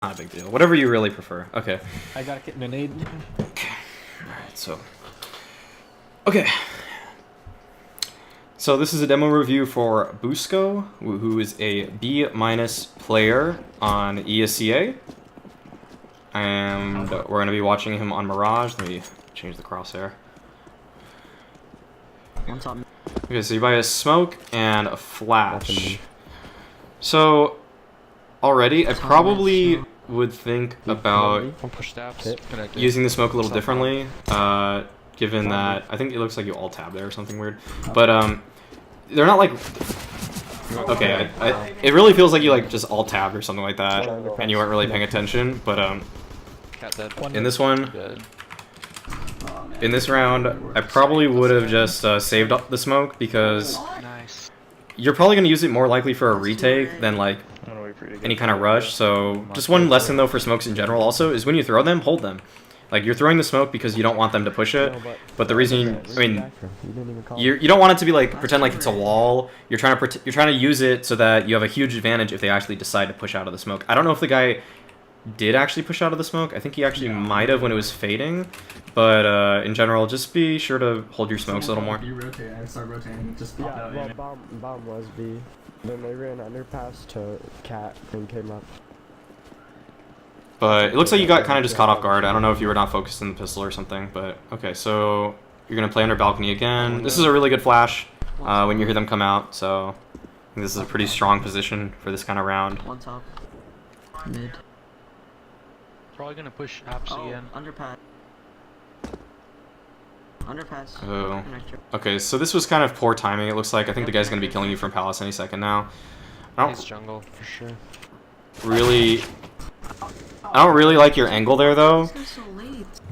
Not a big deal. Whatever you really prefer. Okay. I gotta get an aid. Okay. Alright, so. Okay. So this is a demo review for Busco, who is a B- player on ESEA. And we're going to be watching him on Mirage. Let me change the crosshair. Okay, so you buy a smoke and a flash. So, already, I probably would think about using the smoke a little differently, given that I think it looks like you alt-tab there or something weird. But, they're not like... Okay, it really feels like you like just alt-tabbed or something like that, and you weren't really paying attention, but, in this one... In this round, I probably would have just saved up the smoke because you're probably going to use it more likely for a retake than like any kind of rush. So just one lesson though for smokes in general also is when you throw them, hold them. Like you're throwing the smoke because you don't want them to push it, but the reason you don't want it to be like pretend like it's a wall. You're trying to use it so that you have a huge advantage if they actually decide to push out of the smoke. I don't know if the guy did actually push out of the smoke. I think he actually might have when it was fading, but in general, just be sure to hold your smokes a little more. You rotate, I start rotating, just pop out. Well, bomb was B. Then they ran underpass to cat and came up. But it looks like you got kind of just caught off guard. I don't know if you were not focused in the pistol or something, but okay, so you're gonna play under balcony again. This is a really good flash when you hear them come out, so I think this is a pretty strong position for this kind of round. One top. Mid. Probably gonna push apps again. Underpass. Underpass. Oh. Okay, so this was kind of poor timing, it looks like. I think the guy's gonna be killing you from Palace any second now. He's jungle, for sure. I don't really like your angle there, though.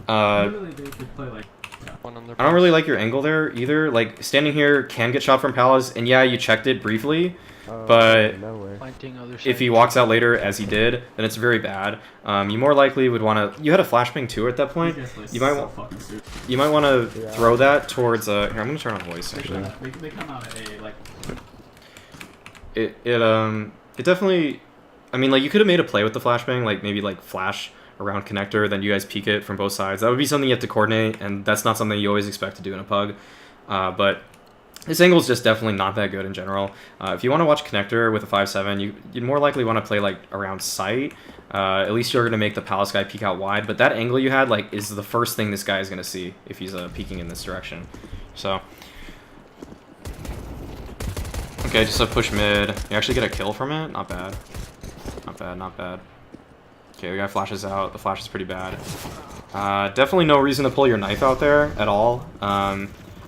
I don't really like your angle there, either. Like, standing here can get shot from Palace, and yeah, you checked it briefly. But if he walks out later, as he did, then it's very bad. You more likely would want to... You had a flashbang too at that point. You might want to throw that towards... Here, I'm going to turn on voice, actually. They come out at A, like... It definitely... I mean, like, you could have made a play with the flashbang, like, maybe, like, flash around connector, then you guys peek it from both sides. That would be something you have to coordinate, and that's not something you always expect to do in a pug. But... this angle is just definitely not that good in general. If you want to watch connector with a 5-7, you'd more likely want to play like around sight. At least you're going to make the Palace guy peek out wide. But that angle you had like is the first thing this guy is going to see if he's peeking in this direction. So, okay, just a push mid. You actually get a kill from it. Not bad. Not bad. Not bad. Okay, the guy flashes out. The flash is pretty bad. Definitely no reason to pull your knife out there at all.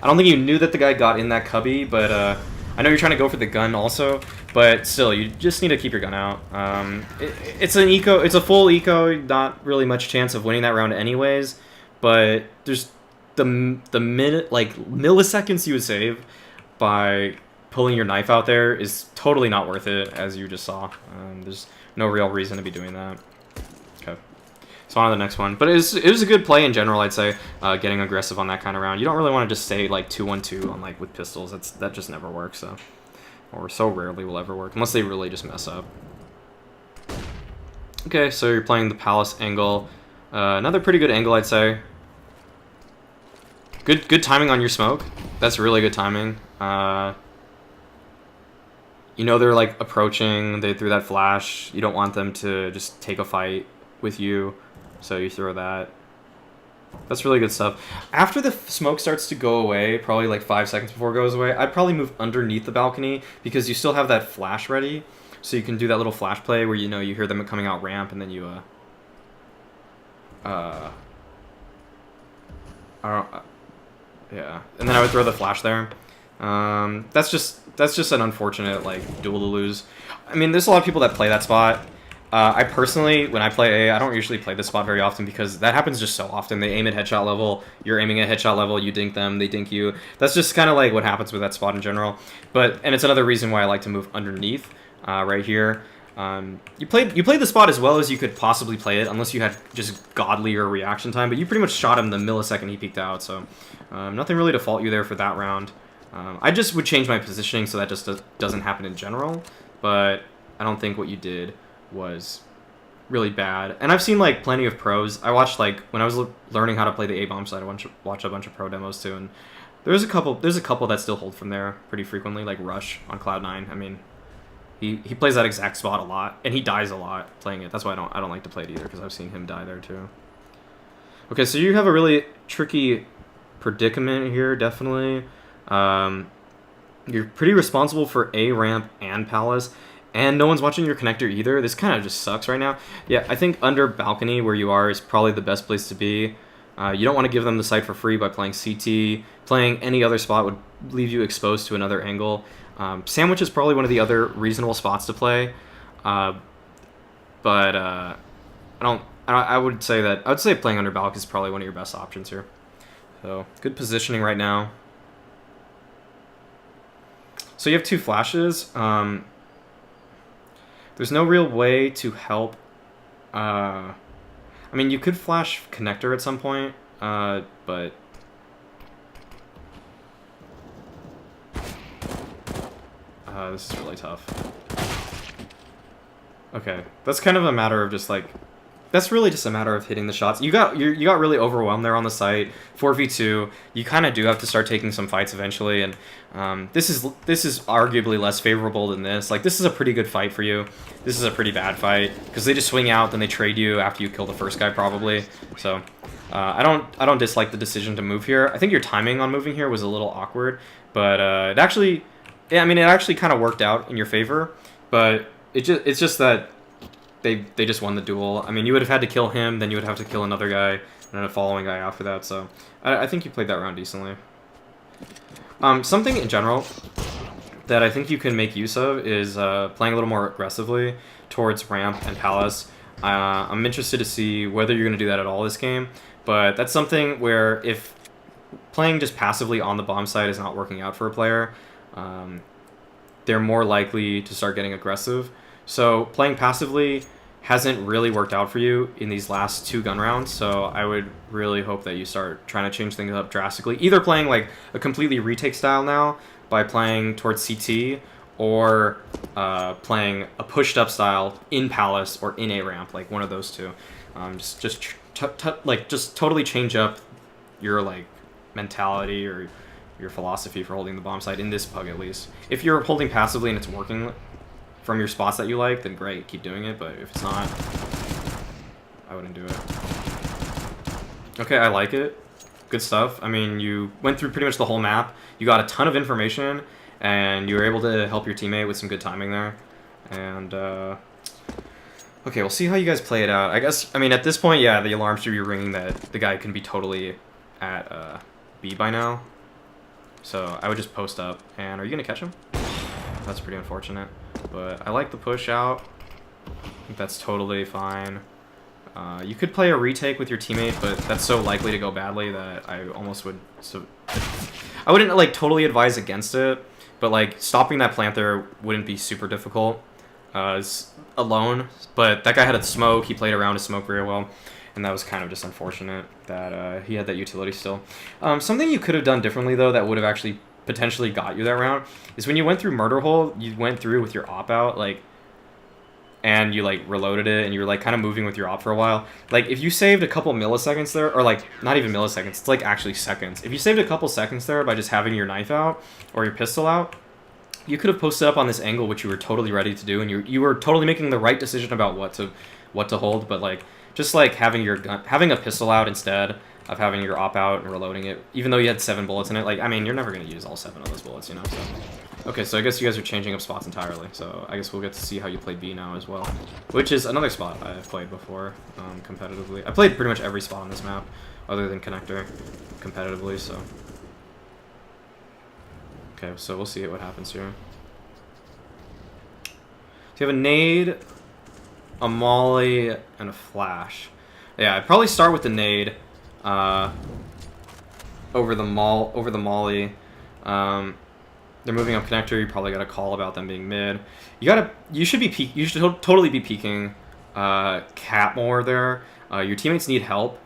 I don't think you knew that the guy got in that cubby, but I know you're trying to go for the gun also, but still, you just need to keep your gun out. It's a full eco, not really much chance of winning that round anyways, but there's the minute, like, milliseconds you would save by pulling your knife out there is totally not worth it, as you just saw. There's no real reason to be doing that. So on to the next one. But it was a good play in general, I'd say, getting aggressive on that kind of round. You don't really want to just stay like 2-1-2 on like with pistols. That just never works, so. Or so rarely will ever work, unless they really just mess up. Okay, so you're playing the Palace angle. Another pretty good angle, I'd say. Good timing on your smoke. That's really good timing. You know they're like approaching, they threw that flash. You don't want them to just take a fight with you. So you throw that. That's really good stuff. After the smoke starts to go away, probably like 5 seconds before it goes away, I'd probably move underneath the balcony because you still have that flash ready. So you can do that little flash play where you know you hear them coming out ramp and then you yeah. And then I would throw the flash there. That's just an unfortunate like duel to lose. I mean, there's a lot of people that play that spot. I personally, when I play A, I don't usually play this spot very often because that happens just so often. They aim at headshot level, you're aiming at headshot level, you dink them, they dink you. That's just kind of like what happens with that spot in general. And it's another reason why I like to move underneath right here. You played the spot as well as you could possibly play it, unless you had just godlier reaction time, but you pretty much shot him the millisecond he peeked out, so nothing really to fault you there for that round. I just would change my positioning so that just doesn't happen in general, but I don't think what you did was really bad. And I've seen like plenty of pros. I watched like when I was learning how to play the A-bomb side, I watched a bunch of pro demos too, and there's a couple that still hold from there pretty frequently, like Rush on Cloud9. I mean, he plays that exact spot a lot, and he dies a lot playing it. That's why I don't like to play it either, because I've seen him die there too. Okay, so you have a really tricky predicament here, definitely. You're pretty responsible for A ramp and Palace, and no one's watching your connector either. This kind of just sucks right now. Yeah, I think under balcony where you are is probably the best place to be. You don't want to give them the site for free by playing CT. Playing any other spot would leave you exposed to another angle. Sandwich is probably one of the other reasonable spots to play, but I would say playing under balcony is probably one of your best options here. So good positioning right now. So you have 2 flashes. There's no real way to help. I mean, you could flash connector at some point, but this is really tough. Okay, that's kind of a matter of just like, that's really just a matter of hitting the shots. You got really overwhelmed there on the site. 4v2. You kind of do have to start taking some fights eventually, and this is arguably less favorable than this. Like, this is a pretty good fight for you. This is a pretty bad fight because they just swing out, then they trade you after you kill the first guy probably. So I don't dislike the decision to move here. I think your timing on moving here was a little awkward, but it actually kind of worked out in your favor. But it's just that they just won the duel. I mean, you would have had to kill him, then you would have to kill another guy, and then a following guy after that, so I think you played that round decently. Something in general that I think you can make use of is playing a little more aggressively towards ramp and palace. I'm interested to see whether you're going to do that at all this game, but that's something where if playing just passively on the bomb side is not working out for a player, they're more likely to start getting aggressive. So playing passively hasn't really worked out for you in these last 2 gun rounds, so I would really hope that you start trying to change things up drastically. Either playing like a completely retake style now by playing towards CT, or playing a pushed up style in Palace or in A ramp, like one of those two. Just totally change up your like mentality or your philosophy for holding the bomb site in this pug at least. If you're holding passively and it's working from your spots that you like, then great, keep doing it, but if it's not, I wouldn't do it. Okay, I like it. Good stuff. I mean, you went through pretty much the whole map, you got a ton of information, and you were able to help your teammate with some good timing there. And, okay, we'll see how you guys play it out. I mean, at this point, yeah, the alarm should be ringing that the guy can be totally at B by now. So I would just post up, and are you going to catch him? That's pretty unfortunate. But I like the push out. I think that's totally fine. You could play a retake with your teammate, but that's so likely to go badly that I almost would... I wouldn't, like, totally advise against it, but, like, stopping that plant there wouldn't be super difficult alone. But that guy had a smoke. He played around his smoke very well, and that was kind of just unfortunate that he had that utility still. Something you could have done differently, though, that would have actually potentially got you that round is when you went through murder hole, you went through with your op out, like, and you like reloaded it, and you were like kind of moving with your op for a while. Like, if you saved a couple milliseconds there, or like not even milliseconds, it's like actually seconds. If you saved a couple seconds there by just having your knife out or your pistol out, you could have posted up on this angle, which you were totally ready to do, and you were totally making the right decision about what to hold. But like, just like having a pistol out instead of having your op out and reloading it, even though you had 7 bullets in it, like, I mean, you're never going to use all 7 of those bullets, you know, so. Okay, so I guess you guys are changing up spots entirely, so I guess we'll get to see how you play B now as well, which is another spot I've played before, competitively. I played pretty much every spot on this map, other than connector, competitively, so. Okay, so we'll see what happens here. So you have a nade, a molly, and a flash. Yeah, I'd probably start with the nade, over the molly. They're moving up connector. You probably got a call about them being mid. You should totally be peeking cat more there. Your teammates need help,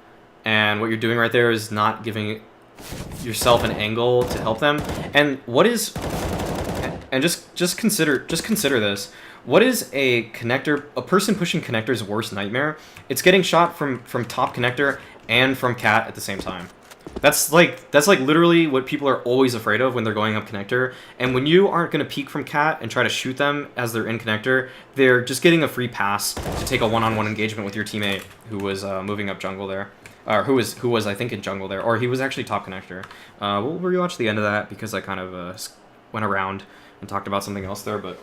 and what you're doing right there is not giving yourself an angle to help them. And just consider this. what is a connector, a person pushing connector's worst nightmare? It's getting shot from top connector and from cat at the same time. That's like literally what people are always afraid of when they're going up connector. And when you aren't going to peek from cat and try to shoot them as they're in connector, they're just getting a free pass to take a one-on-one engagement with your teammate who was moving up jungle there. Or who was I think in jungle there, or he was actually top connector. We'll rewatch the end of that because I kind of went around and talked about something else there, but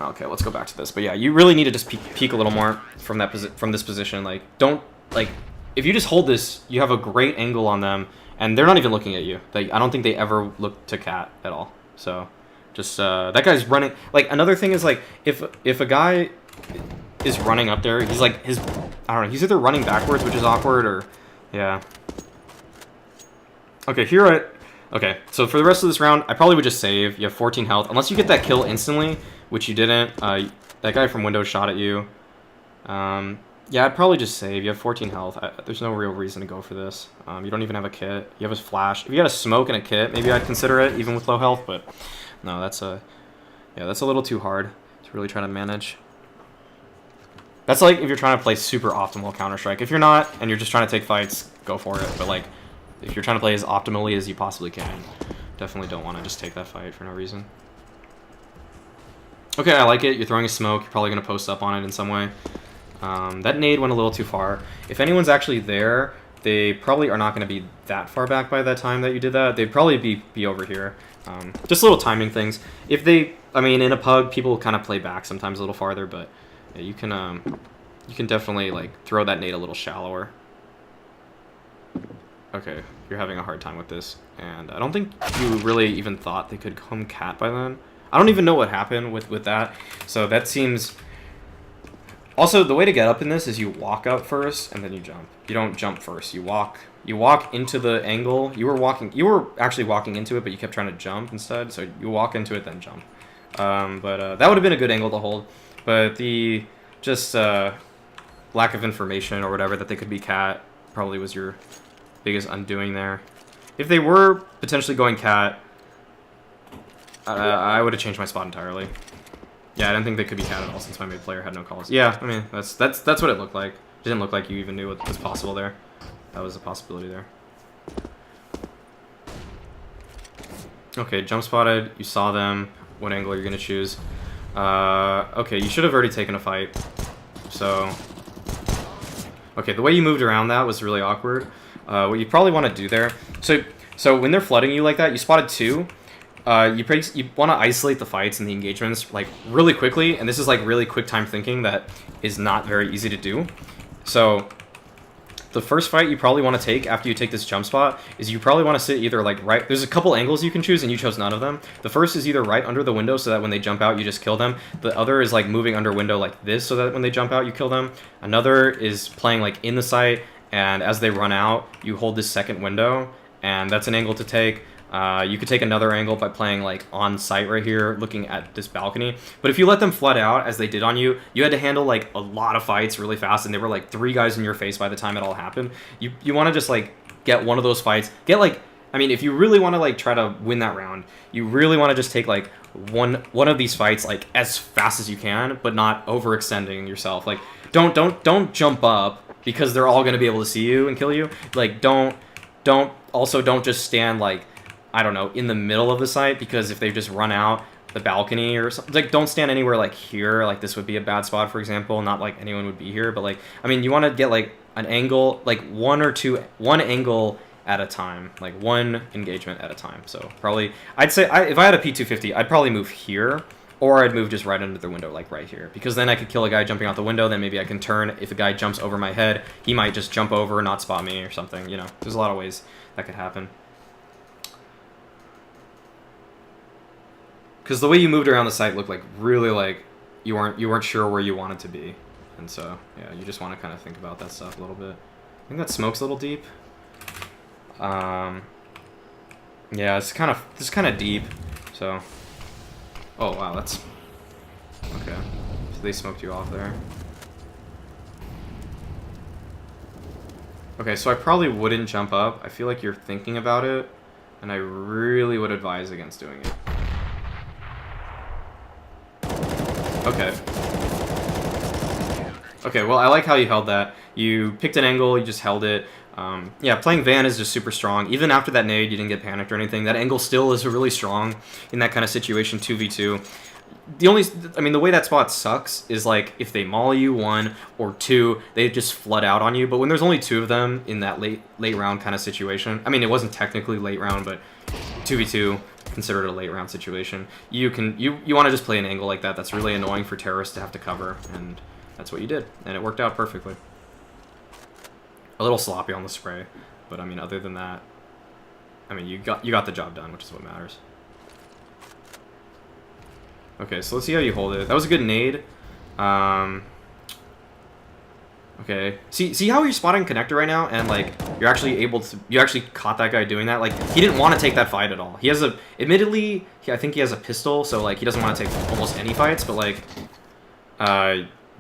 okay, let's go back to this. But yeah, you really need to just peek a little more from this position. Like, don't like if you just hold this, you have a great angle on them, and they're not even looking at you. I don't think they ever look to cat at all. So just that guy's running. Like, another thing is, like, if a guy is running up there, he's like I don't know, he's either running backwards, which is awkward, or yeah. Okay, okay, so for the rest of this round, I probably would just save. You have 14 health. Unless you get that kill instantly, which you didn't. That guy from window shot at you. Yeah, I'd probably just save. You have 14 health. There's no real reason to go for this. You don't even have a kit. You have a flash. If you had a smoke and a kit, maybe I'd consider it, even with low health, but no, that's a little too hard to really try to manage. That's like if you're trying to play super optimal Counter-Strike. If you're not, and you're just trying to take fights, go for it. But like, if you're trying to play as optimally as you possibly can, definitely don't want to just take that fight for no reason. Okay, I like it. You're throwing a smoke. You're probably going to post up on it in some way. That nade went a little too far. If anyone's actually there, they probably are not going to be that far back by that time that you did that. They'd probably be over here. Just little timing things. If they, I mean, in a pug, people kind of play back sometimes a little farther, but yeah, you can definitely like throw that nade a little shallower. Okay, you're having a hard time with this, and I don't think you really even thought they could come cat by then. I don't even know what happened with that, so that seems... Also, the way to get up in this is you walk up first, and then you jump. You don't jump first, you walk. You walk into the angle. You were actually walking into it, but you kept trying to jump instead, so you walk into it, then jump. That would have been a good angle to hold, but the just lack of information or whatever that they could be cat probably was your biggest undoing there. If they were potentially going cat, I would have changed my spot entirely. Yeah, I didn't think they could be cat at all since my mid player had no calls. Yeah, I mean, that's what it looked like. It didn't look like you even knew what was possible there. That was a possibility there. Okay, jump spotted. You saw them. What angle are you going to choose? Okay, you should have already taken a fight. So... Okay, the way you moved around that was really awkward. What you probably want to do there... So when they're flooding you like that, you spotted two. You want to isolate the fights and the engagements like really quickly, and this is like really quick time thinking that is not very easy to do. So the first fight you probably want to take after you take this jump spot is you probably want to sit either like right... There's a couple angles you can choose, and you chose none of them. The first is either right under the window so that when they jump out, you just kill them. The other is like moving under window like this so that when they jump out, you kill them. Another is playing like in the site, and as they run out, you hold this second window, and that's an angle to take. You could take another angle by playing like on site right here, looking at this balcony. But if you let them flood out as they did on you, you had to handle like a lot of fights really fast, and they were like 3 guys in your face by the time it all happened. You want to just like get one of those fights. Get like, I mean, if you really want to like try to win that round, you really want to just take like one of these fights like as fast as you can, but not overextending yourself. Like don't jump up because they're all going to be able to see you and kill you. Like don't just stand like, I don't know, in the middle of the site, because if they just run out the balcony or something, like don't stand anywhere like here, like this would be a bad spot, for example. Not like anyone would be here, but like, I mean, you want to get like an angle, like one angle at a time, like one engagement at a time. So probably, I'd say if I had a P250, I'd probably move here, or I'd move just right under the window, like right here, because then I could kill a guy jumping out the window. Then maybe I can turn. If a guy jumps over my head, he might just jump over and not spot me or something. You know, there's a lot of ways that could happen. Because the way you moved around the site looked like really like you weren't sure where you wanted to be, and so yeah, you just want to kind of think about that stuff a little bit. I think that smoke's a little deep. Yeah, it's kind of deep. So, oh wow, that's okay. So they smoked you off there. Okay, so I probably wouldn't jump up. I feel like you're thinking about it, and I really would advise against doing it. Okay. Okay, well, I like how you held that. You picked an angle, you just held it. Yeah, playing Van is just super strong. Even after that nade, you didn't get panicked or anything. That angle still is really strong in that kind of situation, 2v2. The way that spot sucks is, like, if they maul you, 1, or 2, they just flood out on you. But when there's only 2 of them in that late round kind of situation, I mean, it wasn't technically late round, but 2v2, considered a late round situation, you want to just play an angle like that. That's really annoying for terrorists to have to cover, and that's what you did, and it worked out perfectly. A little sloppy on the spray, but I mean, other than that, I mean, you got the job done, which is what matters. Okay, so let's see how you hold it. That was a good nade. Okay, see how you're spotting connector right now, and like you're actually able to, you actually caught that guy doing that. Like, he didn't want to take that fight at all. He has admittedly, I think he has a pistol, so like he doesn't want to take almost any fights, but like,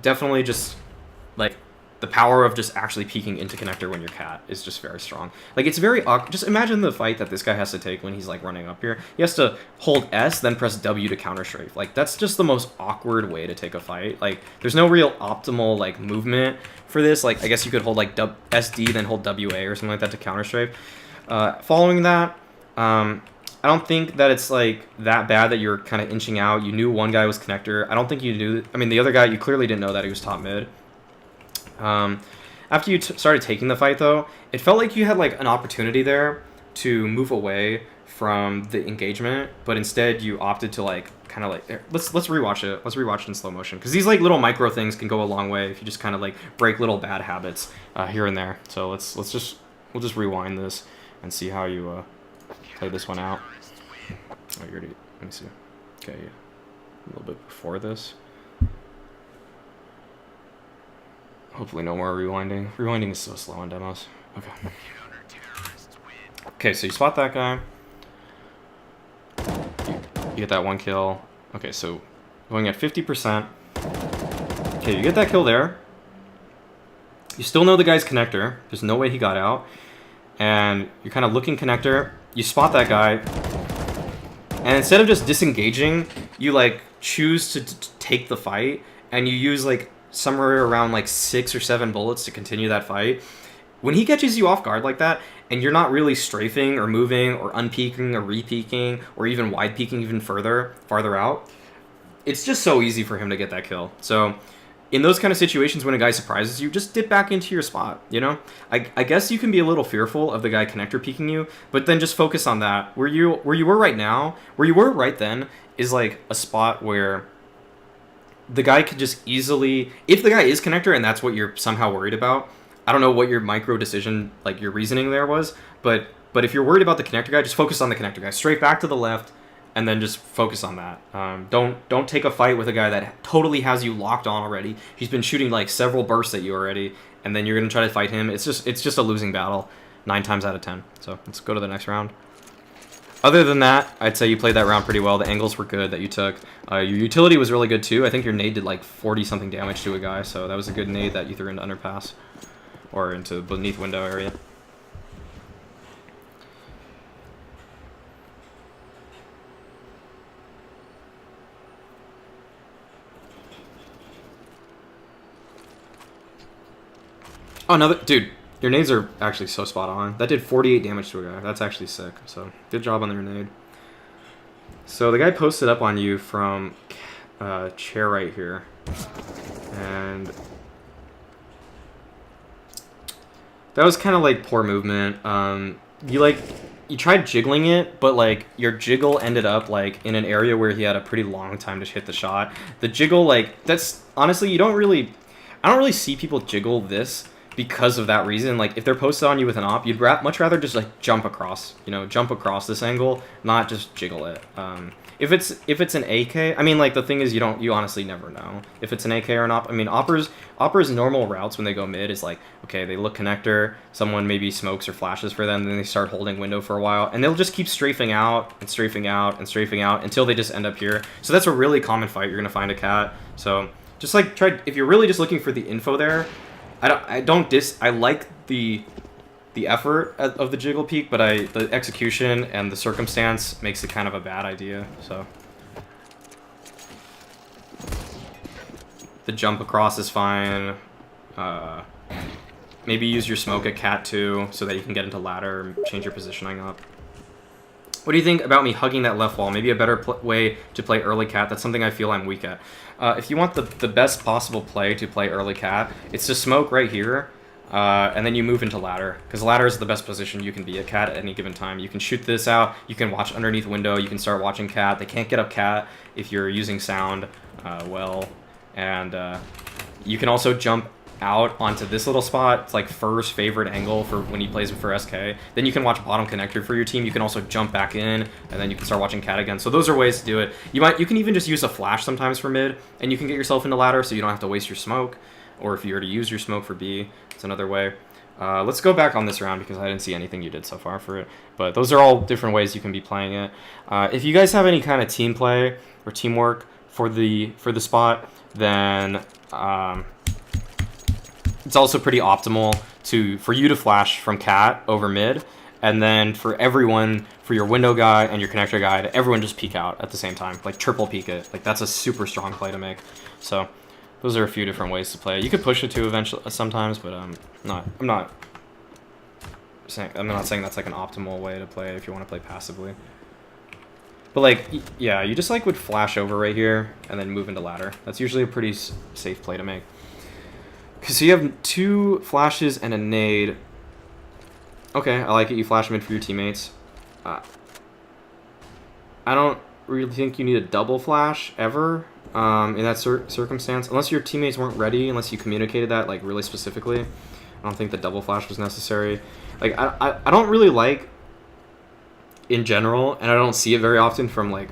definitely just like the power of just actually peeking into connector when you're cat is just very strong. Like, it's very awkward. Just imagine the fight that this guy has to take when he's like running up here. He has to hold S, then press W to counter strafe. Like, that's just the most awkward way to take a fight. Like, there's no real optimal like movement for this. Like, I guess you could hold like SD, then hold WA or something like that to counter strafe. Following that, I don't think that it's like that bad that you're kind of inching out. You knew one guy was connector. I don't think you knew. I mean, the other guy, you clearly didn't know that he was top mid. After you started taking the fight, though, it felt like you had like an opportunity there to move away from the engagement, but instead you opted to like kind of like, let's rewatch it. Let's rewatch it in slow motion, because these like little micro things can go a long way if you just kind of like break little bad habits here and there. So we'll just rewind this and see how you play this one out. Oh, you already, let me see. Okay, a little bit before this. Hopefully no more rewinding. Rewinding is so slow on demos. Okay. Okay, so you spot that guy. You get that 1 kill. Okay, so going at 50%. Okay, you get that kill there. You still know the guy's connector. There's no way he got out. And you're kind of looking connector. You spot that guy. And instead of just disengaging, you like choose to take the fight. And you use like somewhere around like 6 or 7 bullets to continue that fight. When he catches you off guard like that, and you're not really strafing or moving or unpeaking or repeaking or even wide peeking even farther out, it's just so easy for him to get that kill. So in those kind of situations when a guy surprises you, just dip back into your spot, you know? I guess you can be a little fearful of the guy connector peeking you, but then just focus on that. Where you were right now, where you were right then, is like a spot where the guy could just easily, if the guy is connector and that's what you're somehow worried about, I don't know what your micro decision, like your reasoning there was, but if you're worried about the connector guy, just focus on the connector guy. Straight back to the left, and then just focus on that. Don't take a fight with a guy that totally has you locked on already. He's been shooting like several bursts at you already, and then you're gonna try to fight him. It's just a losing battle, 9 times out of 10. So let's go to the next round. Other than that, I'd say you played that round pretty well. The angles were good that you took. Your utility was really good too. I think your nade did like 40-something damage to a guy, so that was a good nade that you threw into underpass. Or into beneath window area. Oh, another, dude, your nades are actually so spot on. That did 48 damage to a guy. That's actually sick. So good job on your nade. So the guy posted up on you from chair right here, and that was kind of like poor movement. You tried jiggling it, but like your jiggle ended up like in an area where he had a pretty long time to hit the shot. The jiggle, like, that's honestly, I don't really see people jiggle this because of that reason. Like, if they're posted on you with an op, you'd much rather just like jump across this angle, not just jiggle it. If it's an AK, I mean, like, the thing is, you honestly never know if it's an AK or an op. I mean, oppers normal routes when they go mid is like, okay, they look connector, someone maybe smokes or flashes for them, then they start holding window for a while, and they'll just keep strafing out and strafing out and strafing out until they just end up here. So that's a really common fight you're gonna find a cat. So just like if you're really just looking for the info there, I like the effort of the jiggle peek, but the execution and the circumstance makes it kind of a bad idea. So the jump across is fine. maybe use your smoke at cat 2 so that you can get into ladder and change your positioning up. What do you think about me hugging that left wall? Maybe a better way to play early cat. That's something I feel I'm weak at. If you want the best possible play to play early cat, it's to smoke right here, and then you move into ladder. Because ladder is the best position you can be at cat at any given time. You can shoot this out. You can watch underneath window. You can start watching cat. They can't get up cat if you're using sound well. And you can also jump out onto this little spot. It's like Fur's favorite angle for when he plays for SK. Then you can watch bottom connector for your team. You can also jump back in, and then you can start watching cat again. So those are ways to do it. You can even just use a flash sometimes for mid, and you can get yourself into ladder so you don't have to waste your smoke. Or if you were to use your smoke for B, it's another way. Let's go back on this round because I didn't see anything you did so far for it. But those are all different ways you can be playing it. If you guys have any kind of team play or teamwork for the spot, then it's also pretty optimal for you to flash from cat over mid, and then for everyone, for your window guy and your connector guy, to everyone just peek out at the same time, like triple peek it. Like that's a super strong play to make. So those are a few different ways to play. You could push it to eventually sometimes, but I'm not saying that's like an optimal way to play if you want to play passively. But like, yeah, you just like would flash over right here and then move into ladder. That's usually a pretty safe play to make. So you have 2 flashes and a nade. Okay, I like it. You flash mid for your teammates. I don't really think you need a double flash ever in that circumstance. Unless your teammates weren't ready, unless you communicated that like really specifically. I don't think the double flash was necessary. Like, I don't really like, in general, and I don't see it very often from like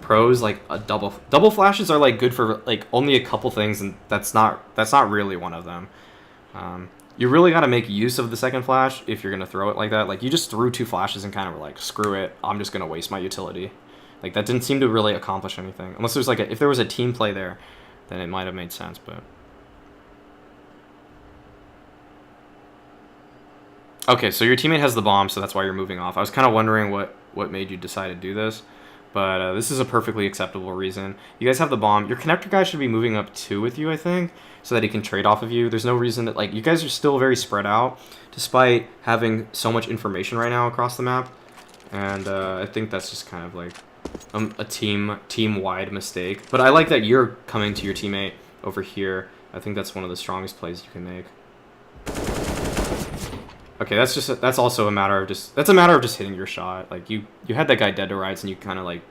pros, like a double flashes are like good for like only a couple things, and that's not really one of them. You really got to make use of the second flash if you're gonna throw it like that. Like you just threw 2 flashes and kind of were like, screw it, I'm just gonna waste my utility. Like that didn't seem to really accomplish anything, unless there's like if there was a team play there, then it might have made sense. But okay, so your teammate has the bomb, so that's why you're moving off. I was kind of wondering what made you decide to do this. But this is a perfectly acceptable reason. You guys have the bomb. Your connector guy should be moving up 2 with you, I think, so that he can trade off of you. There's no reason that, like, you guys are still very spread out, despite having so much information right now across the map. And I think that's just kind of like a team-wide mistake. But I like that you're coming to your teammate over here. I think that's one of the strongest plays you can make. Okay, that's also a matter of just hitting your shot. Like you had that guy dead to rights, and you kind of like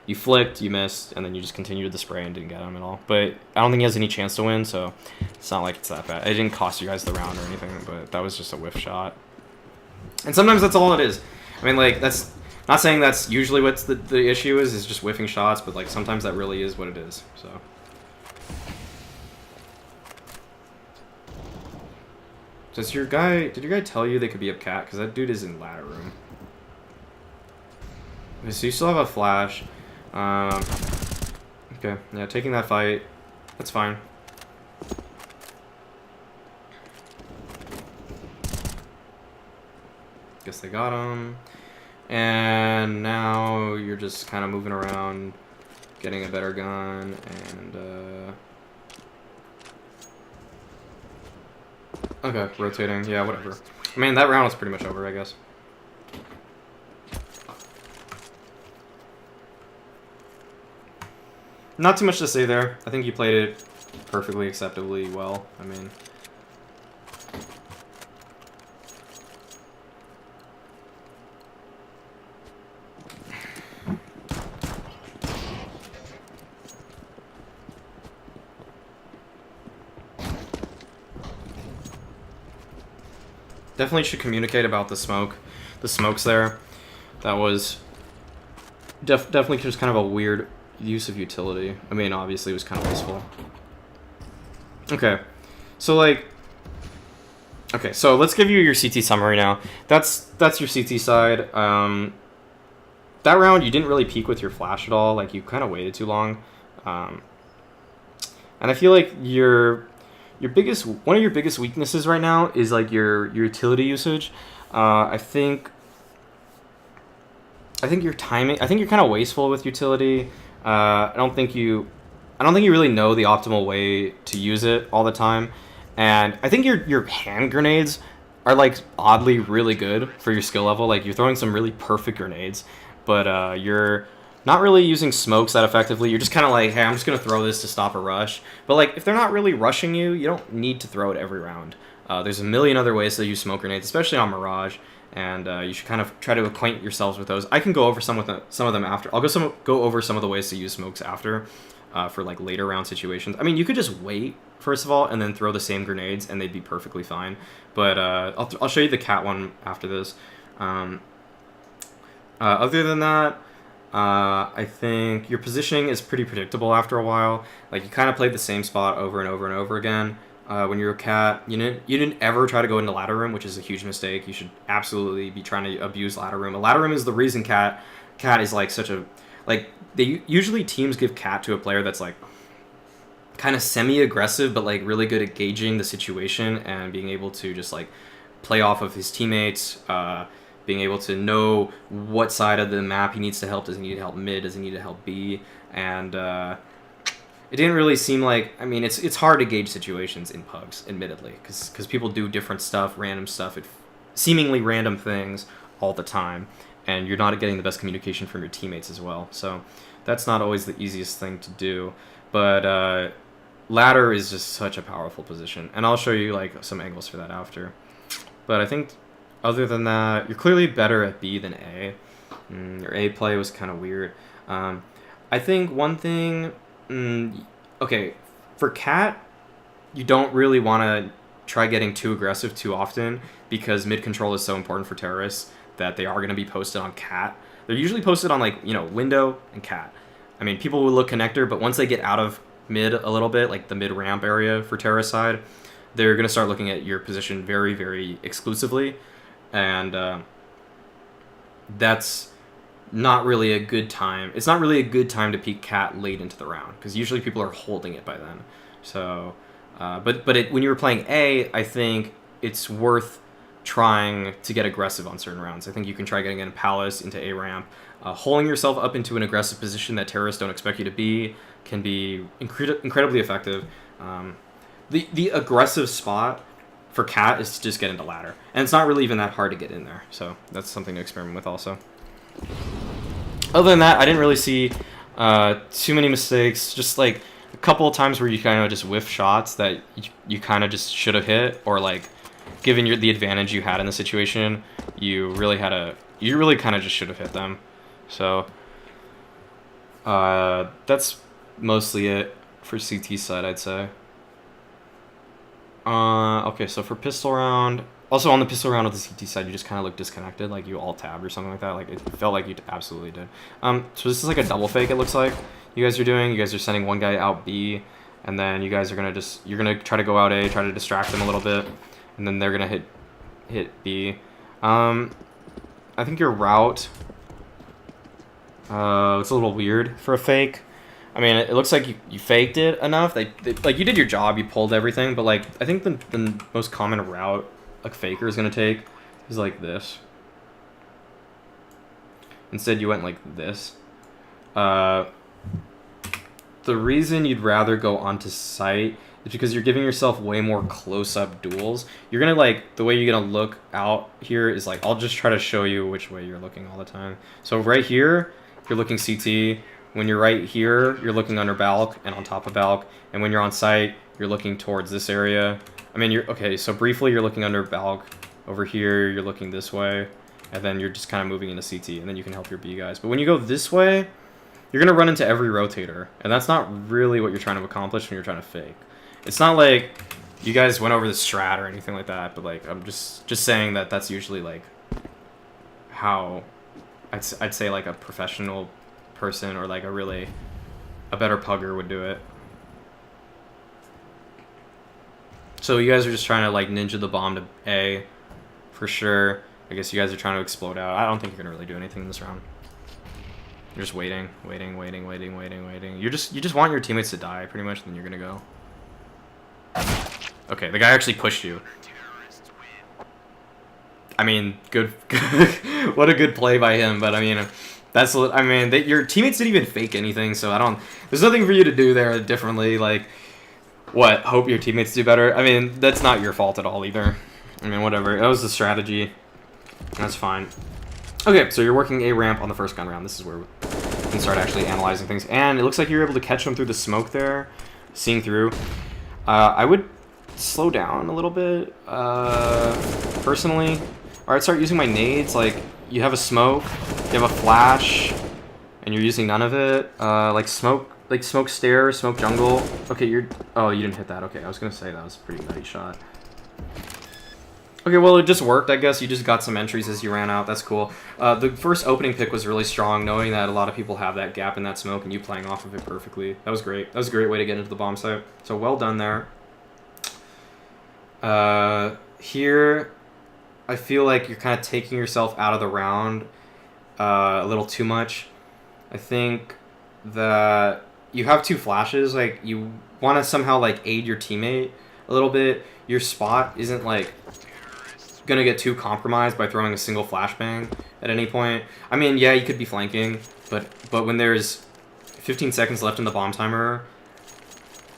you flicked, you missed, and then you just continued the spray and didn't get him at all. But I don't think he has any chance to win, so it's not like it's that bad. It didn't cost you guys the round or anything, but that was just a whiff shot. And sometimes that's all it is. I mean, like that's not saying that's usually what the issue is just whiffing shots, but like sometimes that really is what it is. So. Did your guy tell you they could be up cat? Because that dude is in ladder room. Okay, so you still have a flash. Okay, yeah, taking that fight, that's fine. Guess they got him. And now you're just kind of moving around, getting a better gun, and okay, rotating. Yeah, whatever. I mean, that round was pretty much over, I guess. Not too much to say there. I think you played it perfectly acceptably well. I mean... Definitely should communicate about the smoke. The smoke's there. That was definitely just kind of a weird use of utility. I mean, obviously it was kind of wasteful. Okay, so like, okay, so let's give you your CT summary now. That's your CT side. That round you didn't really peek with your flash at all. Like you kind of waited too long, and I feel like one of your biggest weaknesses right now is like your utility usage. I think your timing. I think you're kind of wasteful with utility. I don't think you really know the optimal way to use it all the time, And I think your hand grenades are like oddly really good for your skill level. Like you're throwing some really perfect grenades, but you're not really using smokes that effectively. You're just kind of like, hey, I'm just gonna throw this to stop a rush. But like if they're not really rushing you, you don't need to throw it every round. There's a million other ways to use smoke grenades, especially on Mirage, and you should kind of try to acquaint yourselves with those. I can go over some of them after. I'll go over some of the ways to use smokes after, for like later round situations. I mean, you could just wait first of all and then throw the same grenades and they'd be perfectly fine. But I'll show you the cat one after this. Other than that, I think your positioning is pretty predictable after a while. Like you kind of played the same spot over and over and over again. When you're a cat, you didn't ever try to go into ladder room, which is a huge mistake. You should absolutely be trying to abuse ladder room. A ladder room is the reason cat is like such a, like they usually teams give cat to a player that's like kind of semi-aggressive but like really good at gauging the situation and being able to just like play off of his teammates, being able to know what side of the map he needs to help. Does he need help mid? Does he need to help B? And it didn't really seem like, I mean, it's hard to gauge situations in pugs, admittedly, because people do different stuff, random stuff, seemingly random things all the time, and you're not getting the best communication from your teammates as well. So that's not always the easiest thing to do. But ladder is just such a powerful position, and I'll show you like some angles for that after. But I think other than that, you're clearly better at B than A. Your A play was kind of weird. I think one thing... okay, for cat, you don't really want to try getting too aggressive too often because mid control is so important for terrorists that they are going to be posted on cat. They're usually posted on like, window and cat. I mean, people will look connector, but once they get out of mid a little bit, like the mid ramp area for terrorist side, they're going to start looking at your position very, very exclusively. And that's not really a good time. It's not really a good time to peek cat late into the round because usually people are holding it by then. So, when you were playing A, I think it's worth trying to get aggressive on certain rounds. I think you can try getting in Palace into A ramp. Holding yourself up into an aggressive position that terrorists don't expect you to be can be incredibly effective. The aggressive spot for cat is to just get into ladder, and it's not really even that hard to get in there. So that's something to experiment with also. Other than that, I didn't really see too many mistakes. Just like a couple of times where you kind of just whiff shots that you kind of just should have hit, or like given the advantage you had in the situation, you really kind of just should have hit them. So that's mostly it for CT side, I'd say. Okay, so for pistol round, also on the pistol round with the CT side, you just kind of look disconnected, like you alt-tabbed or something like that. Like it felt like you absolutely did. So this is like a double fake, it looks like you guys are doing. You guys are sending one guy out B, and then you guys are you're gonna try to go out A, try to distract them a little bit, and then they're gonna hit B. I think your route, it's a little weird for a fake. I mean, it looks like you faked it enough. Like you did your job, you pulled everything, but like I think the most common route a faker is gonna take is like this. Instead, you went like this. The reason you'd rather go onto site is because you're giving yourself way more close-up duels. You're gonna like, the way you're gonna look out here is like, I'll just try to show you which way you're looking all the time. So right here, you're looking CT. When you're right here, you're looking under balc and on top of balc. And when you're on site, you're looking towards this area. I mean, okay, so briefly you're looking under balc. Over here, you're looking this way. And then you're just kind of moving into CT. And then you can help your B guys. But when you go this way, you're going to run into every rotator. And that's not really what you're trying to accomplish when you're trying to fake. It's not like you guys went over the strat or anything like that. But like, I'm just saying that that's usually like how I'd say like a professional person or like a better pugger would do it. So you guys are just trying to like ninja the bomb to A for sure. I guess you guys are trying to explode out. I don't think you're gonna really do anything in this round. You're just waiting. You just want your teammates to die pretty much, and then you're gonna go. Okay, the guy actually pushed you. I mean, good. What a good play by him. But I mean, your teammates didn't even fake anything, so there's nothing for you to do there differently. Like, What? Hope your teammates do better? I mean, that's not your fault at all either. I mean, whatever. That was the strategy. That's fine. Okay, so you're working a ramp on the first gun round. This is where we can start actually analyzing things. And it looks like you're able to catch them through the smoke there, seeing through. I would slow down a little bit, personally. Or I'd start using my nades. Like, you have a smoke, you have a flash, and you're using none of it. Like smoke stairs, smoke jungle. Okay, oh, you didn't hit that. Okay, I was gonna say that was a pretty nutty shot. Okay, well, it just worked, I guess. You just got some entries as you ran out. That's cool. The first opening pick was really strong, knowing that a lot of people have that gap in that smoke and you playing off of it perfectly. That was great. That was a great way to get into the bomb site. So well done there. Here, I feel like you're kind of taking yourself out of the round a little too much. I think that you have 2 flashes. Like, you want to somehow, like, aid your teammate a little bit. Your spot isn't, like, gonna get too compromised by throwing a single flashbang at any point. I mean, yeah, you could be flanking, but when there's 15 seconds left in the bomb timer,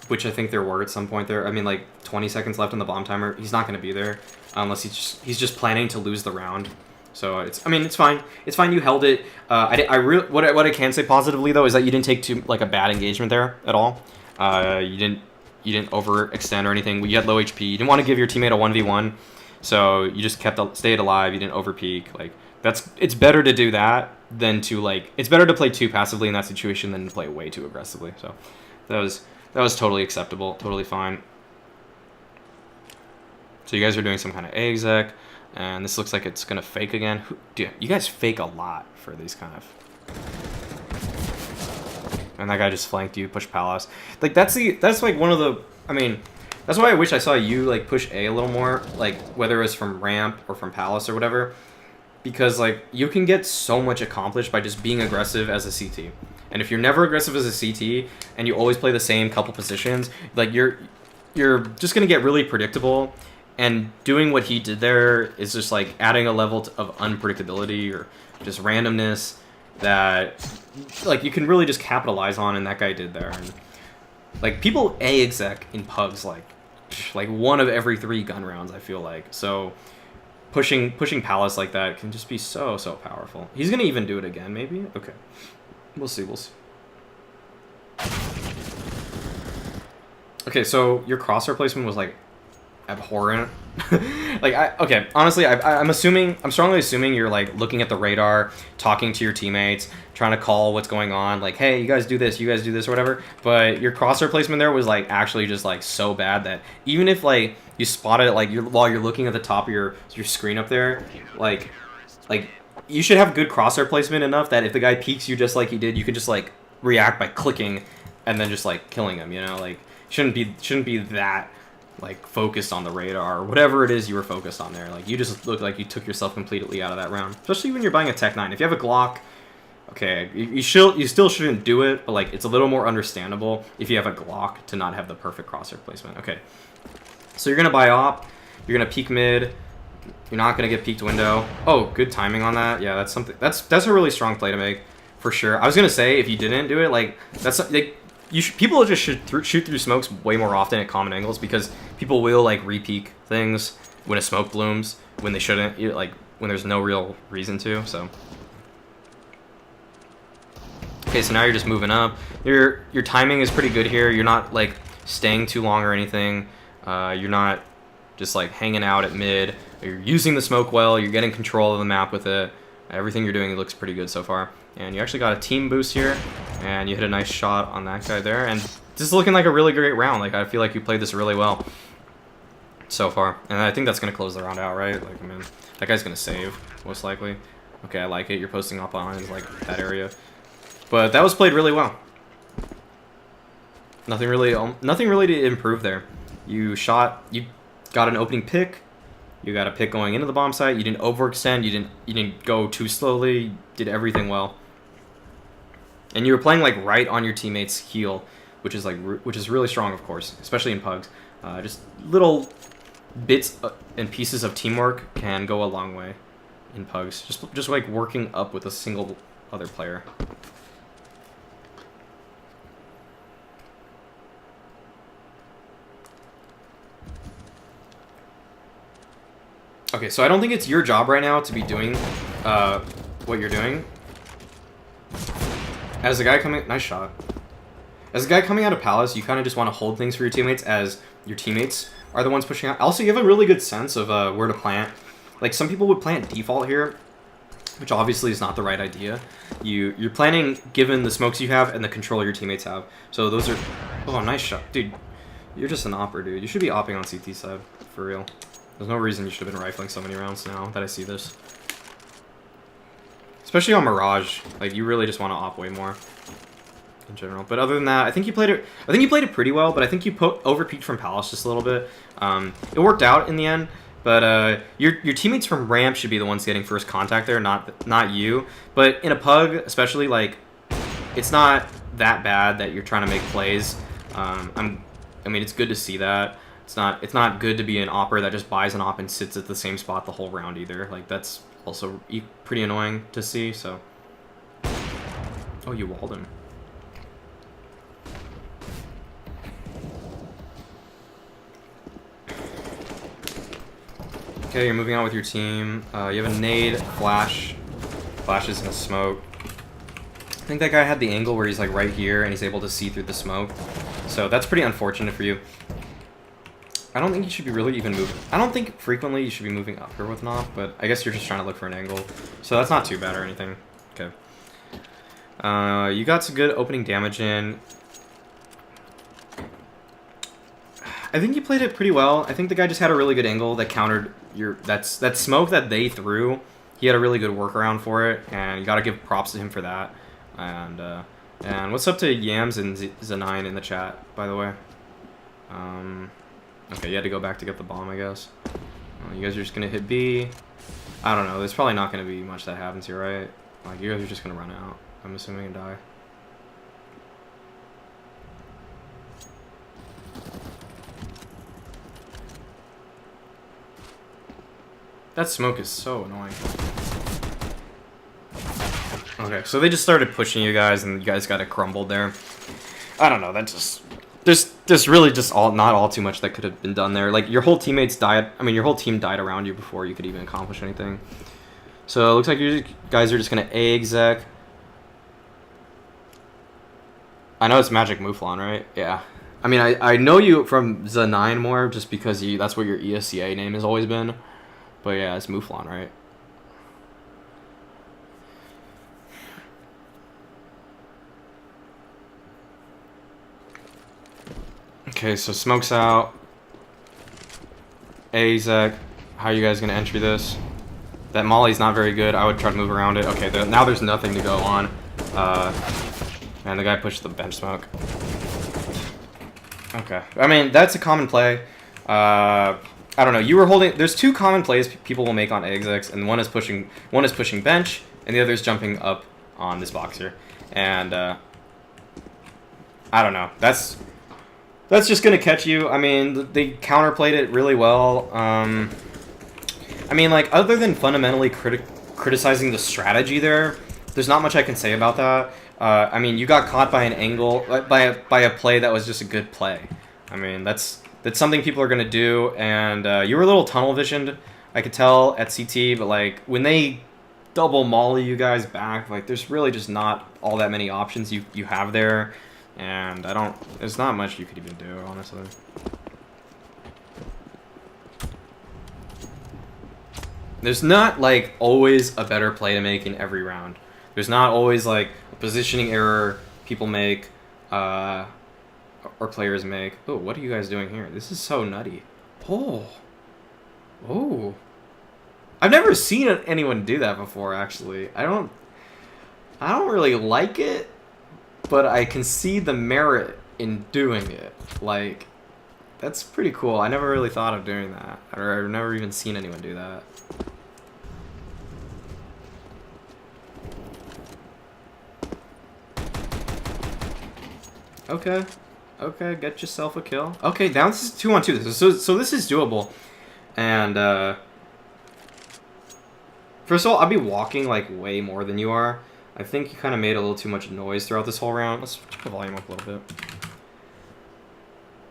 which I think there were at some point there. I mean, like 20 seconds left in the bomb timer. He's not gonna be there unless he's just planning to lose the round. So it's fine. It's fine. You held it. What I can say positively though is that you didn't take a bad engagement there at all. You didn't overextend or anything. You had low HP. You didn't want to give your teammate a 1v1. So you just stayed alive. You didn't overpeak. Like, it's better to do that than to it's better to play too passively in that situation than to play way too aggressively. So that was totally acceptable, totally fine. So you guys are doing some kind of A exec, and this looks like it's gonna fake again. Dude, you guys fake a lot for these kind of. And that guy just flanked you, push Palace. Like that's like one of the. I mean. That's why I wish I saw you, like, push A a little more, like, whether it was from ramp or from Palace or whatever, because, like, you can get so much accomplished by just being aggressive as a CT. And if you're never aggressive as a CT, and you always play the same couple positions, like, you're just gonna get really predictable, and doing what he did there is just, like, adding a level of unpredictability or just randomness that, like, you can really just capitalize on, and that guy did there. And, like, people A exec in pugs, like 1 of every 3 gun rounds, I feel like. So pushing Palace like that can just be so powerful. He's gonna even do it again, maybe? Okay. We'll see. Okay, so your crosshair placement was, like, abhorrent. Okay, honestly, I'm strongly assuming you're, like, looking at the radar, talking to your teammates, trying to call what's going on, like, hey, you guys do this, or whatever, but your crosshair placement there was, like, actually just, like, so bad that even if, like, you spotted it, like, while you're looking at the top of your screen up there, like, you should have good crosshair placement enough that if the guy peeks you just like he did, you can just, like, react by clicking and then just, like, killing him, you know? Like, shouldn't be that, like, focused on the radar or whatever it is you were focused on there. Like, you just look like you took yourself completely out of that round, especially when you're buying a Tech 9. If you have a Glock, okay, you still shouldn't do it, but, like, it's a little more understandable if you have a Glock to not have the perfect crosshair placement. Okay, so you're gonna buy op, you're gonna peek mid, you're not gonna get peeked window. Oh, good timing on that. Yeah, that's something. That's a really strong play to make for sure. I was gonna say if you didn't do it, like, that's like. People just should shoot through smokes way more often at common angles because people will, like, re-peek things when a smoke blooms when they shouldn't, like, when there's no real reason to. So okay, so now you're just moving up. Your timing is pretty good here. You're not, like, staying too long or anything. You're not just, like, hanging out at mid. You're using the smoke well. You're getting control of the map with it. Everything you're doing looks pretty good so far. And you actually got a team boost here, and you hit a nice shot on that guy there. And this is looking like a really great round. Like, I feel like you played this really well so far. And I think that's going to close the round out, right? Like, I mean, that guy's going to save, most likely. Okay, I like it. You're posting up on his, like, that area. But that was played really well. Nothing really to improve there. You got an opening pick. You got a pick going into the bomb site. You didn't overextend. You didn't go too slowly. You did everything well. And you were playing, like, right on your teammate's heel, which is really strong, of course, especially in pugs. Just little bits and pieces of teamwork can go a long way in pugs. Just like working up with a single other player. Okay, so I don't think it's your job right now to be doing what you're doing. As a guy coming... Nice shot. As a guy coming out of Palace, you kind of just want to hold things for your teammates as your teammates are the ones pushing out. Also, you have a really good sense of where to plant. Like, some people would plant default here, which obviously is not the right idea. You're planning given the smokes you have and the control your teammates have. So those are... Oh, nice shot. Dude, you're just an opper, dude. You should be opping on CT side, for real. There's no reason you should have been rifling so many rounds now that I see this. Especially on Mirage. Like, you really just want to op way more. In general, but other than that, I think you played it pretty well. But I think you overpeaked from Palace just a little bit. It worked out in the end, but your teammates from ramp should be the ones getting first contact there, not you. But in a pug, especially, like, it's not that bad that you're trying to make plays. I mean, it's good to see that. It's not good to be an opper that just buys an op and sits at the same spot the whole round either. Like, that's also pretty annoying to see. So, oh, you walled him. Okay, you're moving on with your team. You have a nade, flashes, and a smoke. I think that guy had the angle where he's like right here and he's able to see through the smoke. So that's pretty unfortunate for you. I don't think you should be really even moving. I don't think frequently you should be moving up here with an op, but I guess you're just trying to look for an angle. So that's not too bad or anything. Okay. You got some good opening damage in. I think you played it pretty well. I think the guy just had a really good angle that countered that smoke that they threw. He had a really good workaround for it, and you got to give props to him for that. And what's up to Yams and Z9 in the chat, by the way? Okay, you had to go back to get the bomb, I guess. You guys are just gonna hit B. I don't know. There's probably not gonna be much that happens here, right? Like, you guys are just gonna run out, I'm assuming, and die. That smoke is so annoying. Okay, so they just started pushing you guys, and you guys got it crumbled there. I don't know, that just... There's really just not all too much that could have been done there. Like, your whole teammates died... I mean, your whole team died around you before you could even accomplish anything. So, it looks like you guys are just gonna A-exec. I know it's Magic Mouflon, right? Yeah. I mean, I know you from Z9 more, just because that's what your ESEA name has always been. But yeah, it's Mouflon, right? Okay, so smoke's out. A-Zek. How are you guys gonna entry this? That molly's not very good. I would try to move around it. Okay, now there's nothing to go on. And the guy pushed the bench smoke. Okay. I mean, that's a common play. I don't know. You were holding. There's two common plays people will make on execs, and one is pushing bench, and the other is jumping up on this box here. And I don't know. That's just gonna catch you. I mean, they counterplayed it really well. I mean, like, other than fundamentally criticizing the strategy there's not much I can say about that. I mean, you got caught by an angle by a play that was just a good play. I mean, that's something people are going to do, and you were a little tunnel visioned, I could tell, at CT, but, like, when they double molly you guys back, like, there's really just not all that many options you have there, and there's not much you could even do, honestly. There's not, like, always a better play to make in every round. There's not always, like, a positioning error people make, or players make. Oh, what are you guys doing here? This is so nutty. Oh. I've never seen anyone do that before, actually. I don't really like it, but I can see the merit in doing it. Like, that's pretty cool. I never really thought of doing that. Or I've never even seen anyone do that. Okay, get yourself a kill. Okay, now this is 2-on-2. So this is doable. And, first of all, I'll be walking, like, way more than you are. I think you kind of made a little too much noise throughout this whole round. Let's check the volume up a little bit.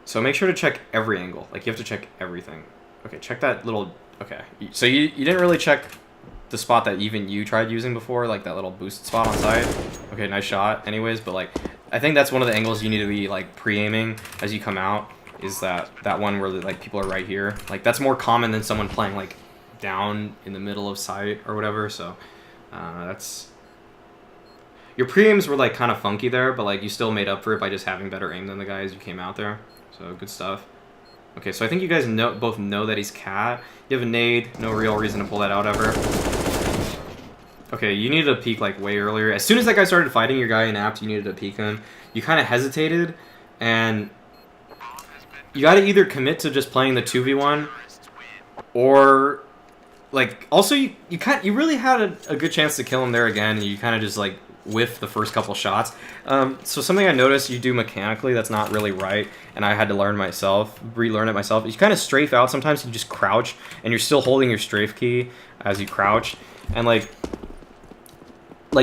So make sure to check every angle. Like, you have to check everything. Okay, check that little Okay, so you didn't really check the spot that even you tried using before, like that little boost spot on side. Okay, nice shot anyways, but like I think that's one of the angles you need to be like pre-aiming as you come out, is that one where like people are right here. Like that's more common than someone playing like down in the middle of sight or whatever, so that's... Your pre-aims were like kind of funky there, but like you still made up for it by just having better aim than the guy as you came out there. So good stuff. Okay, so I think you guys both know that he's cat. You have a nade, no real reason to pull that out ever. Okay, you needed to peek like way earlier. As soon as that guy started fighting your guy in apt, you needed to peek him. You kind of hesitated, and you got to either commit to just playing the 2v1, or like also you really had a good chance to kill him there again, and you kind of just like whiff the first couple shots. So something I noticed you do mechanically that's not really right, and I had to relearn it myself. You kind of strafe out sometimes. You just crouch, and you're still holding your strafe key as you crouch, and like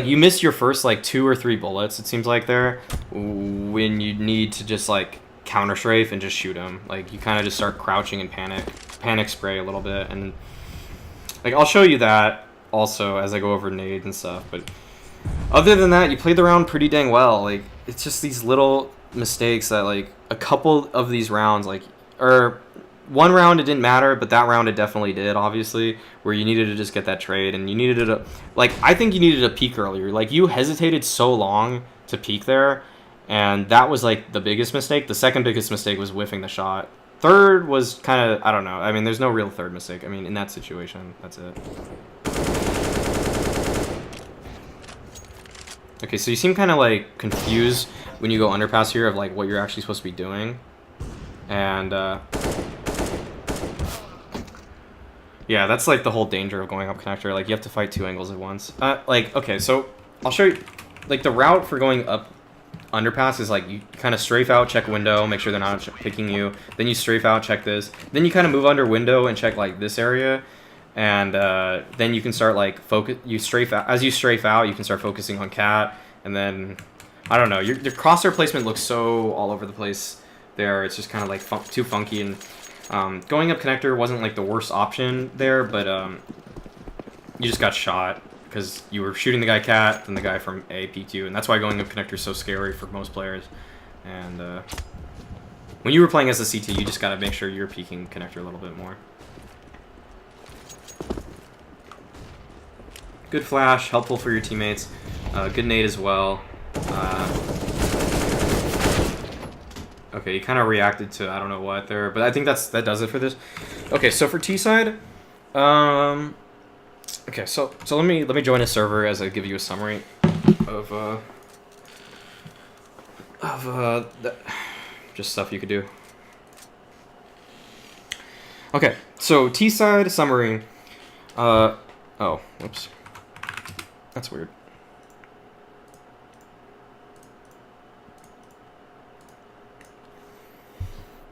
you miss your first like 2 or 3 bullets, it seems like there, when you need to just like counter strafe and just shoot him. Like you kind of just start crouching and panic spray a little bit, and like I'll show you that also as I go over nades and stuff, but other than that, you played the round pretty dang well. Like it's just these little mistakes that like a couple of these rounds, like, or one round it didn't matter, but that round it definitely did, obviously, where you needed to just get that trade, and you needed to, like, I think you needed to peek earlier. Like you hesitated so long to peek there, and that was like the biggest mistake. The second biggest mistake was whiffing the shot. Third was kind of, I don't know. I mean, there's no real third mistake. I mean, in that situation, that's it. Okay, so you seem kind of like confused when you go underpass here of like what you're actually supposed to be doing. And yeah, that's like the whole danger of going up connector. Like you have to fight 2 angles at once. Like, okay, so I'll show you, like the route for going up underpass is like you kind of strafe out, check window, make sure they're not picking you. Then you strafe out, check this. Then you kind of move under window and check like this area. And then you can start like focus. You strafe out. As you strafe out, you can start focusing on cat. And then I don't know. Your crosshair placement looks so all over the place there. It's just kind of like too funky. And going up connector wasn't like the worst option there, but you just got shot because you were shooting the guy cat, then the guy from A peeked you, and that's why going up connector is so scary for most players. And when you were playing as a CT, you just got to make sure you're peeking connector a little bit more. Good flash, helpful for your teammates. Good nade as well. Okay, you kind of reacted to I don't know what there, but I think that does it for this. Okay, so for T side, okay, so let me join a server as I give you a summary of just stuff you could do. Okay, so T side summary. Oh, whoops. That's weird.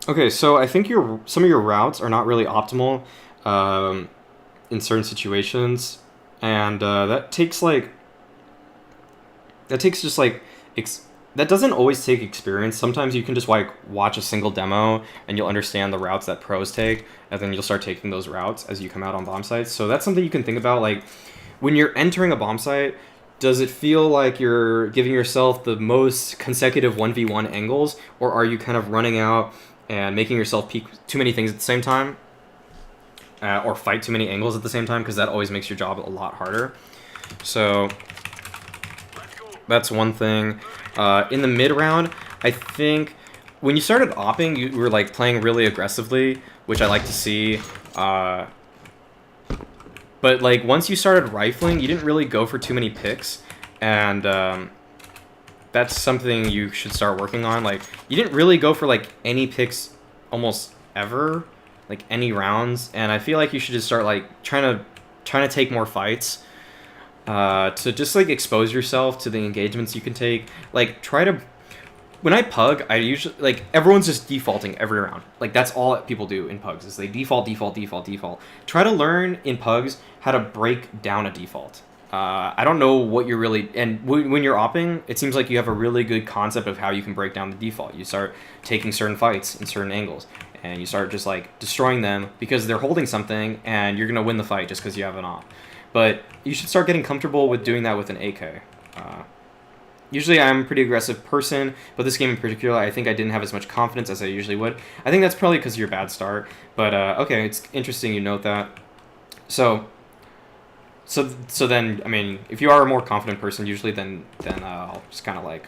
Okay, so I think some of your routes are not really optimal in certain situations, and that doesn't always take experience. Sometimes you can just like watch a single demo and you'll understand the routes that pros take, and then you'll start taking those routes as you come out on bomb sites. So that's something you can think about. Like when you're entering a bomb site, does it feel like you're giving yourself the most consecutive 1v1 angles, or are you kind of running out and making yourself peek too many things at the same time, or fight too many angles at the same time, because that always makes your job a lot harder. So that's one thing. In the mid round, I think when you started opping, you were like playing really aggressively, which I like to see. But like once you started rifling, you didn't really go for too many picks, and that's something you should start working on. Like you didn't really go for like any picks almost ever, like any rounds, and I feel like you should just start like trying to take more fights, to just like expose yourself to the engagements you can take. Like when I pug, I usually like everyone's just defaulting every round. Like that's all people do in pugs is they default. Try to learn in pugs how to break down a default. I don't know what you're really, and when you're opping, it seems like you have a really good concept of how you can break down the default. You start taking certain fights in certain angles, and you start just like destroying them because they're holding something, and you're gonna win the fight just because you have an op. But you should start getting comfortable with doing that with an AK. Usually I'm a pretty aggressive person, but this game in particular, I think I didn't have as much confidence as I usually would. I think that's probably because of your bad start, but okay, it's interesting you note that. So then, I mean, if you are a more confident person usually, then I'll just kind of like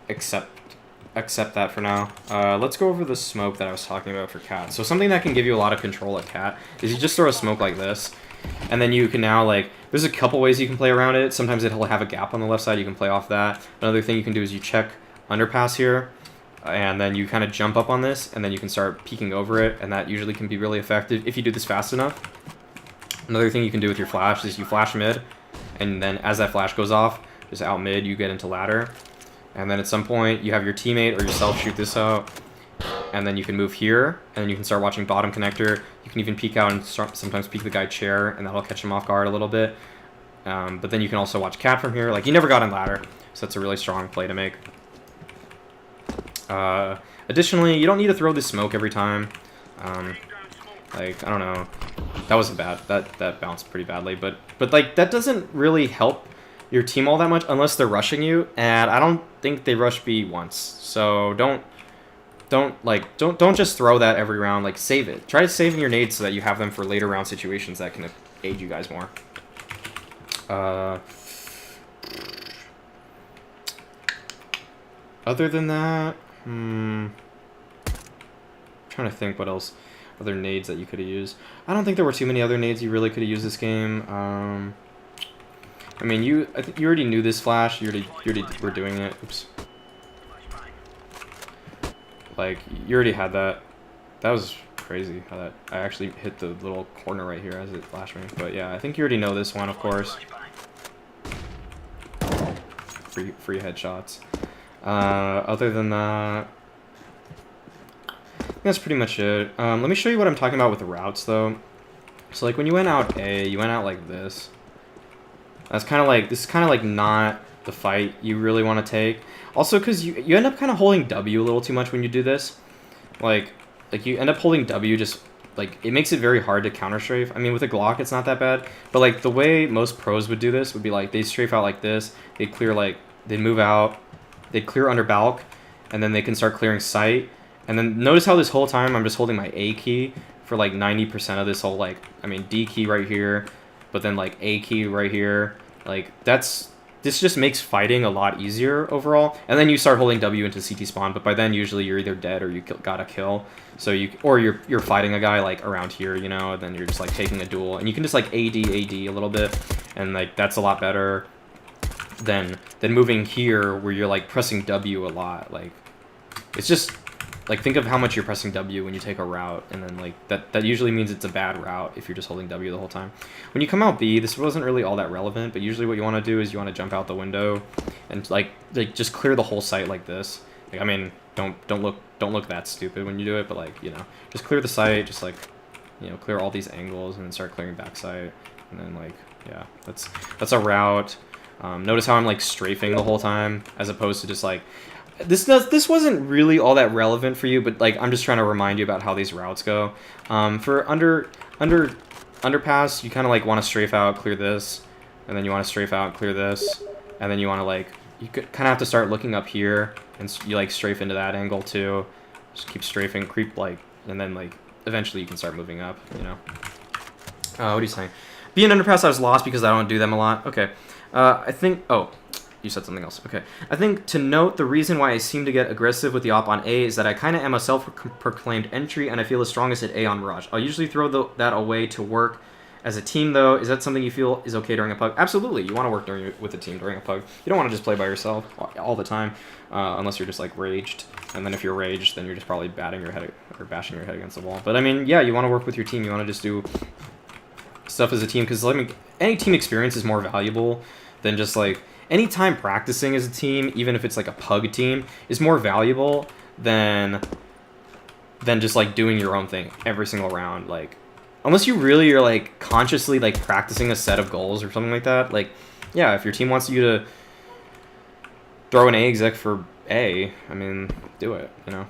accept that for now. Let's go over the smoke that I was talking about for Cat. So something that can give you a lot of control at Cat is you just throw a smoke like this, and then you can now, like, there's a couple ways you can play around it. Sometimes it'll have a gap on the left side, you can play off that. Another thing you can do is you check underpass here, and then you kind of jump up on this, and then you can start peeking over it, and that usually can be really effective if you do this fast enough. Another thing you can do with your flash is you flash mid, and then as that flash goes off, just out mid, you get into ladder. And then at some point, you have your teammate or yourself shoot this out, and then you can move here, and then you can start watching bottom connector. You can even peek out and sometimes peek the guy chair, and that'll catch him off guard a little bit. But then you can also watch Cat from here. Like, he never got in ladder, so that's a really strong play to make. Additionally, you don't need to throw this smoke every time. Like, I don't know. That wasn't bad. That bounced pretty badly, but like, that doesn't really help your team all that much unless they're rushing you, and I don't think they rush B once. So don't just throw that every round. Like, save it. Try to save in your nades so that you have them for later round situations that can aid you guys more. Other than that, trying to think what else, other nades that you could have used. I don't think there were too many other nades you really could have used this game. I mean, I think you already knew this flash. You already were doing it. Oops. Like, you already had that. That was crazy how that I actually hit the little corner right here as it flashed me. But yeah, I think you already know this one, of course. Free headshots. Other than that, I think that's pretty much it. Let me show you what I'm talking about with the routes, though. So, like, when you went out A, you went out like this. That's kind of like, this is kind of like not the fight you really want to take. Also, because you end up kind of holding W a little too much when you do this. Like you end up holding W, just, like, it makes it very hard to counter strafe. I mean, with a Glock, it's not that bad. But, like, the way most pros would do this would be, like, they strafe out like this. They'd clear, like, they'd move out. They'd clear under balk. And then they can start clearing sight. And then notice how this whole time I'm just holding my A key for, like, 90% of this whole, like, I mean, D key right here. But then, like, A key right here. Like, this just makes fighting a lot easier overall. And then you start holding W into CT spawn, but by then usually you're either dead or you got a kill. So you're fighting a guy like around here, you know, and then you're just like taking a duel, and you can just like AD a little bit, and like that's a lot better than moving here where you're like pressing W a lot. Like, it's just like, think of how much you're pressing W when you take a route, and then like that usually means it's a bad route if you're just holding W the whole time. When you come out B, this wasn't really all that relevant, but usually what you want to do is you want to jump out the window and like just clear the whole site like this. Like, I mean, don't look that stupid when you do it, but like, you know, just clear the site, just like, you know, clear all these angles and then start clearing backside, and then like, yeah, that's a route. Notice how I'm like strafing the whole time as opposed to just like, this wasn't really all that relevant for you, but like, I'm just trying to remind you about how these routes go. For underpass, you kind of like want to strafe out, clear this, and then you want to strafe out, clear this, and then you want to like, you kind of have to start looking up here, and you like strafe into that angle too. Just keep strafing, creep, like, and then like eventually you can start moving up, you know. What are you saying? Being underpass, I was lost because I don't do them a lot. Okay. I think, oh, you said something else. Okay. I think to note, the reason why I seem to get aggressive with the op on A is that I kind of am a self-proclaimed entry, and I feel the strongest at A on Mirage. I'll usually throw that away to work as a team, though. Is that something you feel is okay during a pug? Absolutely. You want to work with a team during a pug. You don't want to just play by yourself all the time, unless you're just like raged. And then if you're raged, then you're just probably batting your head or bashing your head against the wall. But I mean, yeah, you want to work with your team. You want to just do stuff as a team, because I mean, any team experience is more valuable than just like, any time practicing as a team, even if it's like a pug team, is more valuable than just like doing your own thing every single round. Like, unless you really are like consciously like practicing a set of goals or something like that. Like, yeah, if your team wants you to throw an A exec for A, I mean, do it, you know.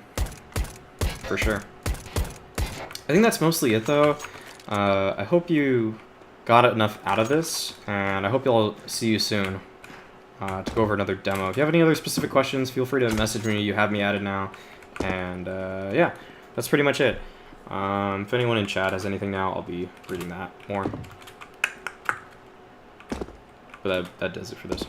for sure. I think that's mostly it, though. I hope you got enough out of this, and I hope you'll see you soon to go over another demo. If you have any other specific questions, feel free to message me. You have me added now. And yeah, that's pretty much it. If anyone in chat has anything now, I'll be reading that more. But that does it for this.